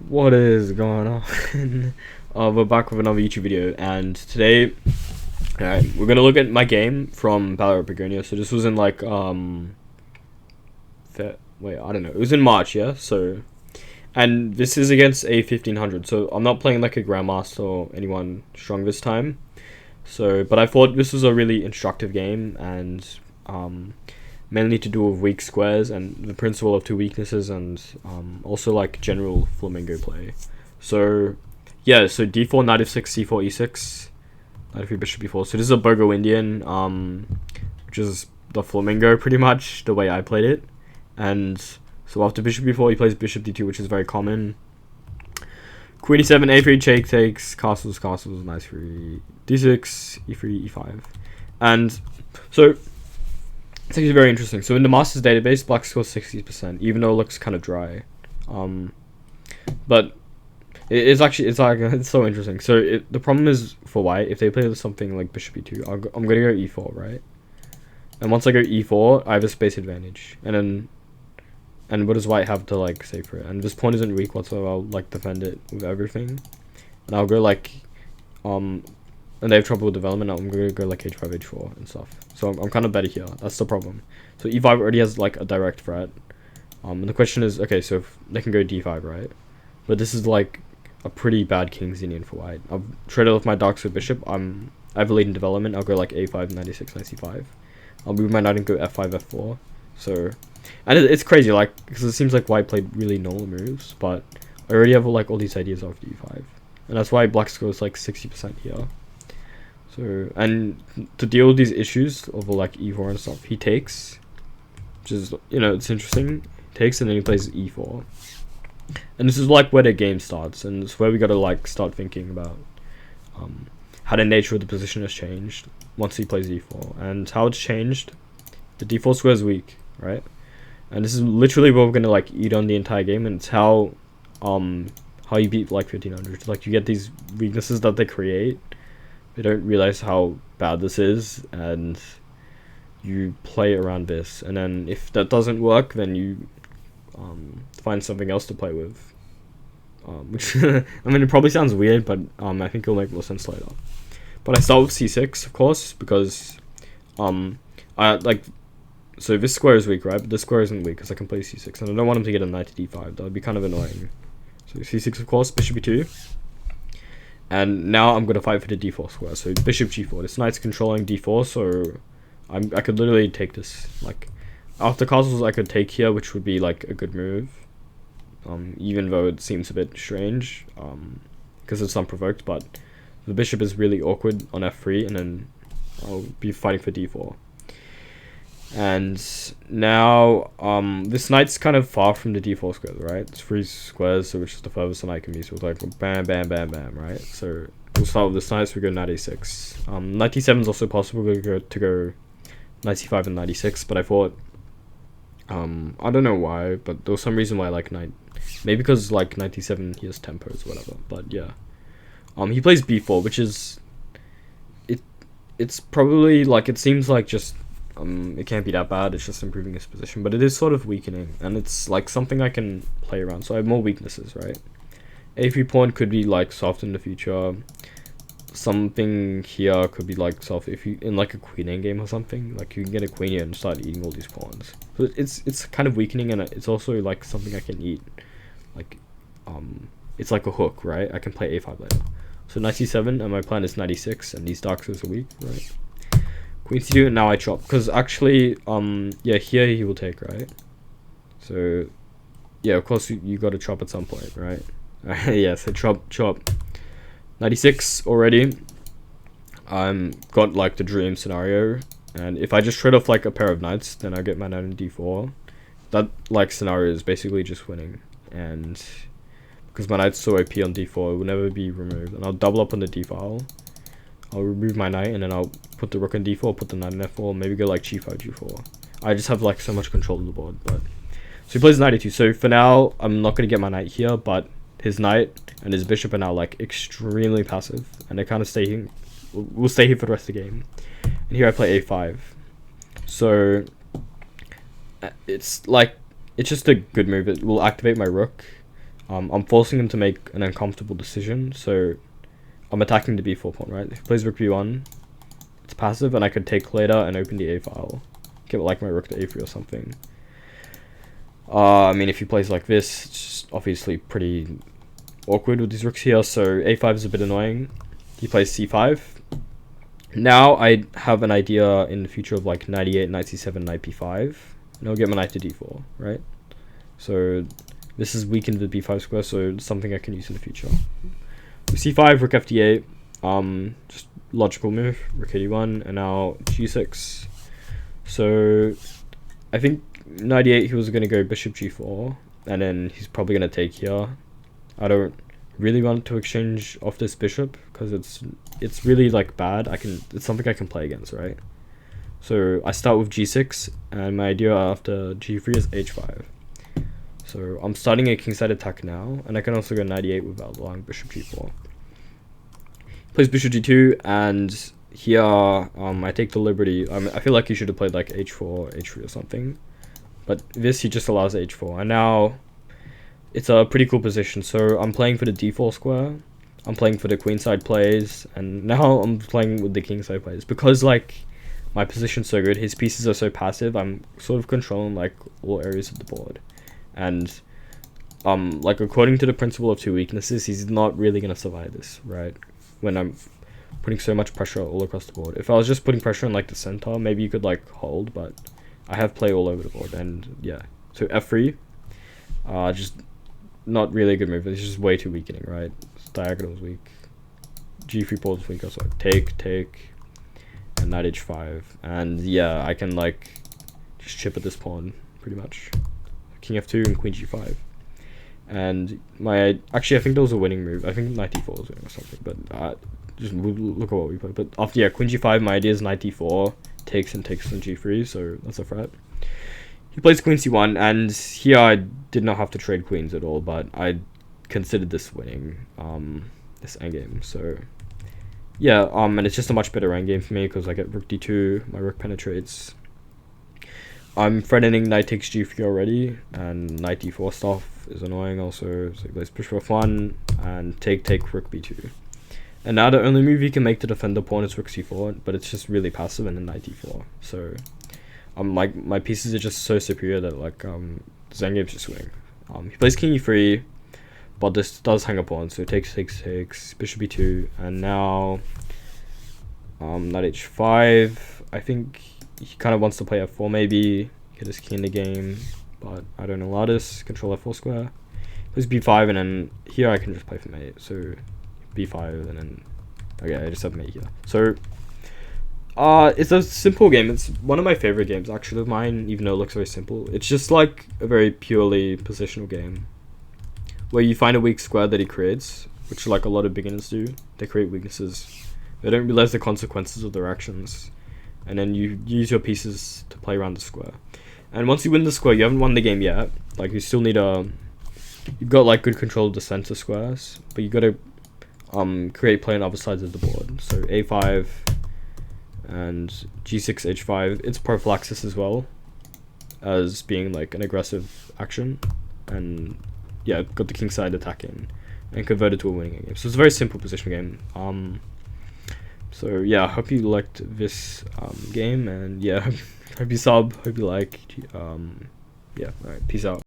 What is going on? We're back with another YouTube video, and today, we're gonna look at my game from Begonia. So this was in like I don't know. It was in March, yeah. So, and this is against a 1500. So I'm not playing like a grandmaster or anyone strong this time. So, but I thought this was a really instructive game, and mainly to do with weak squares and the principle of two weaknesses, and also like general flamingo play. So yeah, so d4, knight f6, c4, e6, knight f3, bishop b4. So this is a Bogo Indian, which is the flamingo pretty much the way I played it. And so after bishop b4 he plays bishop d2, which is very common. Queen e7, a3, check takes, castles, knight 3, d6, e3, e5. And so it's actually very interesting. So in the Masters database, black scores 60%, even though it looks kind of dry. But it's so interesting. So the problem is for white, if they play something like bishop e2, I'm gonna go e4, right? And once I go e4, I have a space advantage. And what does white have to like say for it? And this pawn isn't weak whatsoever. I'll like defend it with everything. And I'll go like and they have trouble with development. I'm gonna go like h5, h4 and stuff. So I'm kind of better here. That's the problem. So e5 already has like a direct threat. And the question is, okay, so if they can go d5, right? But this is like a pretty bad king's union for white. I've traded off my darks with bishop. I have a lead in development. I'll go like a5, knight a6, knight c5. I'll move my knight and go f5, f4. So, and it's crazy, like, because it seems like white played really normal moves, but I already have like all these ideas of d5, and that's why black scores like 60% here. So, and to deal with these issues of like e4 and stuff, he takes, which is, you know, it's interesting. He takes and then he plays e4, and this is like where the game starts, and it's where we gotta like start thinking about how the nature of the position has changed once he plays e4, and how it's changed. The d4 square is weak, right? And this is literally what we're gonna like eat on the entire game, and it's how you beat like 1500. Like, you get these weaknesses that they create. They don't realize how bad this is, and you play around this, and then if that doesn't work, then you find something else to play with. Which I mean, it probably sounds weird, but I think it'll make more sense later. But I start with c6, of course, because I like. So this square is weak, right? But this square isn't weak because I can play c6, and I don't want him to get a knight to d5. That would be kind of annoying. So c6, of course, bishop e2. And now I'm going to fight for the d4 square. So bishop g4. This knight's controlling d4, so I could literally take this. Like, after castles, I could take here, which would be like a good move. Even though it seems a bit strange, because it's unprovoked. But the bishop is really awkward on f3, and then I'll be fighting for d4. And now, this knight's kind of far from the d4 square, right? It's 3 squares, so which is the furthest the knight can be. So it's like bam, bam, bam, bam, right? So we'll start with this knight, so we go knight a6. Knight d7 is also possible to go knight c5 and knight e6, but I thought, I don't know why, but there was some reason why I like knight. Maybe because like knight d7, he has tempos or whatever, but yeah. He plays b4, which is, it's probably like, it seems like just, it can't be that bad, it's just improving his position, but it is sort of weakening, and it's like something I can play around, so I have more weaknesses, right? a3 pawn could be like soft in the future. Something here could be like soft if you in like a queen endgame or something, like you can get a queen here and start eating all these pawns. So it's kind of weakening, and it's also like something I can eat, like it's like a hook, right? I can play a5 later. So knight c7, and my plan is knight e6, and these dark squares are weak, right? Queen c2, and now I chop, because actually, yeah, here he will take, right? So, yeah, of course, you got to chop at some point, right? Yeah, so chop. 96 already. Got, like, the dream scenario, and if I just trade off, like, a pair of knights, then I get my knight in d4. That, like, scenario is basically just winning, and because my knight's so OP on d4, it will never be removed, and I'll double up on the d file. I'll remove my knight, and then I'll put the rook in d4, put the knight in f4, maybe go like g5, g4. I just have like so much control of the board. But so he plays knight e2. So for now, I'm not going to get my knight here, but his knight and his bishop are now like extremely passive, and they kind of stay here. We'll stay here for the rest of the game. And here I play a5. So it's like, it's just a good move. It will activate my rook, I'm forcing him to make an uncomfortable decision, so I'm attacking the b4 pawn, right? If he plays rook b1, it's passive, and I could take later and open the a file. Give it like my rook to a3 or something. I mean, if he plays like this, it's just obviously pretty awkward with these rooks here, so a5 is a bit annoying. He plays c5. Now I have an idea in the future of like knight e8, knight c7, knight b5, and I'll get my knight to d4, right? So this has weakened the b5 square, so it's something I can use in the future. With c5, rook f d8, just logical move, rook a1, and now g6. So I think knight e8 he was going to go bishop g4, and then he's probably going to take here. I don't really want to exchange off this bishop because it's really like bad. It's something I can play against, right? So I start with g6, and my idea after g3 is h5. So I'm starting a kingside attack now, and I can also go knight e8 without allowing bishop g4. Plays bishop g2, and here I take the liberty. I feel like he should have played like h4, h3 or something, but this he just allows h4, and now it's a pretty cool position. So I'm playing for the d4 square, I'm playing for the queenside plays, and now I'm playing with the kingside plays because like my position's so good, his pieces are so passive. I'm sort of controlling like all areas of the board, and like according to the principle of two weaknesses, he's not really gonna survive this, right? When I'm putting so much pressure all across the board. If I was just putting pressure on like the center, maybe you could like hold, but I have play all over the board, and yeah. So f3, just not really a good move. It's just way too weakening, right? Diagonal's weak. g3 pawn is weak also. Take, and knight h5, and yeah, I can like just chip at this pawn pretty much. King f2 and queen g5. And actually I think that was a winning move. I think knight d4 was winning or something, but just look at what we played. But after queen g5, my idea is knight d4 takes on g3, so that's a threat. He plays queen c1, and here I did not have to trade queens at all, but I considered this winning this endgame. So yeah, and it's just a much better endgame for me because I get rook d2, my rook penetrates. I'm threatening knight takes g3 already, and knight d4 stuff is annoying also. So he plays bishop f1 and take rook b2. And now the only move he can make to defend the pawn is rook c4, but it's just really passive, and then knight d4. So my pieces are just so superior that like this endgame's just winning. He plays king e3, but this does hang a pawn, so takes, bishop b2, and now knight h5. I think he kind of wants to play f4 maybe, get his king in the game, but I don't allow this, control f4 square. Plays b5, and then here I can just play for mate, so b5, and then okay, I just have mate here. So it's a simple game. It's one of my favorite games actually of mine, even though it looks very simple. It's just like a very purely positional game where you find a weak square that he creates, which like a lot of beginners do. They create weaknesses, they don't realize the consequences of their actions, and then you use your pieces to play around the square. And once you win the square, you haven't won the game yet. Like you still need you've got like good control of the center squares, but you got to create play on other sides of the board. So a5 and g6 h5, it's prophylaxis as well as being like an aggressive action, and yeah, got the king side attacking and converted to a winning game. So it's a very simple position game. So yeah, I hope you liked this game, and yeah, hope you sub, hope you like. Yeah, alright, peace out.